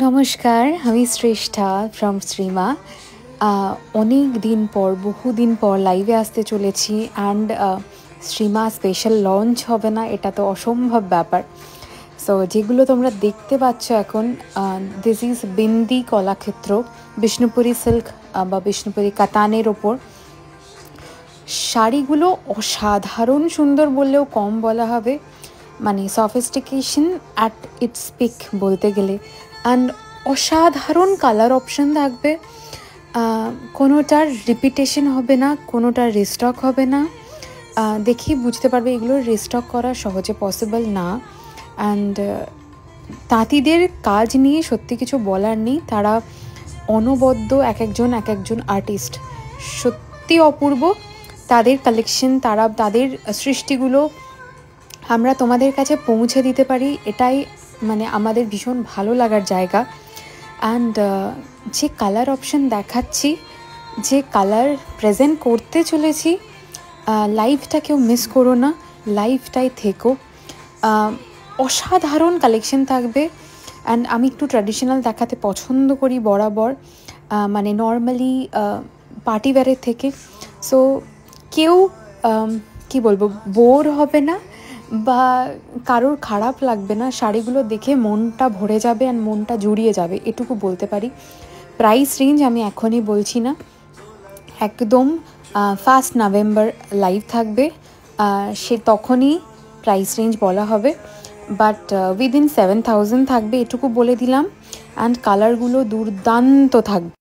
নমস্কার, আমি শ্রেষ্ঠা ফ্রম শ্রীমা। অনেক দিন পর, বহুদিন পর লাইভে আসতে চলেছি। অ্যান্ড শ্রীমা স্পেশাল লঞ্চ হবে না, এটা তো অসম্ভব ব্যাপার। সো যেগুলো তোমরা দেখতে পাচ্ছ এখন, this is bindi Kalakshetra, Bishnupuri silk বা বিষ্ণুপুরি কাতানের ওপর। শাড়িগুলো অসাধারণ সুন্দর বললেও কম বলা হবে, মানে সফিস্টিকেশন অ্যাট ইটস পিক বলতে গেলে। অ্যান্ড অসাধারণ কালার অপশন থাকবে, কোনোটার রিপিটেশন হবে না, কোনোটার রিস্টক হবে না। দেখেই বুঝতে পারবে এগুলো রিস্টক করা সহজে পসিবল না। অ্যান্ড তাঁতিদের কাজ নিয়ে সত্যি কিছু বলার নেই, তারা অনবদ্য, এক একজন আর্টিস্ট, সত্যি অপূর্ব তাদের কালেকশন, তারা তাদের সৃষ্টিগুলো আমরা তোমাদের কাছে পৌঁছে দিতে পারি, এটাই মানে আমাদের ভীষণ ভালো লাগার জায়গা। অ্যান্ড যে কালার অপশন দেখাচ্ছি, যে কালার প্রেজেন্ট করতে চলেছি, লাইভটা কেউ মিস করো না, লাইভটাই থেকো। অসাধারণ কালেকশন থাকবে। অ্যান্ড আমি একটু ট্র্যাডিশনাল দেখাতে পছন্দ করি বরাবর, মানে নর্মালি পার্টি ওয়্যারের থেকে। সো কেউ কি বলবো, বোর হবে না বা কারোর খারাপ লাগবে না, শাড়িগুলো দেখে মনটা ভরে যাবে অ্যান্ড মনটা জুড়িয়ে যাবে, এটুকু বলতে পারি। প্রাইস রেঞ্জ আমি এখনই বলছি না, একদম 1 নভেম্বর লাইভ থাকবে, সে তখনই প্রাইস রেঞ্জ বলা হবে। বাট উইদিন 7,000 থাকবে, এটুকু বলে দিলাম। অ্যান্ড কালারগুলো দুর্দান্ত থাকবে।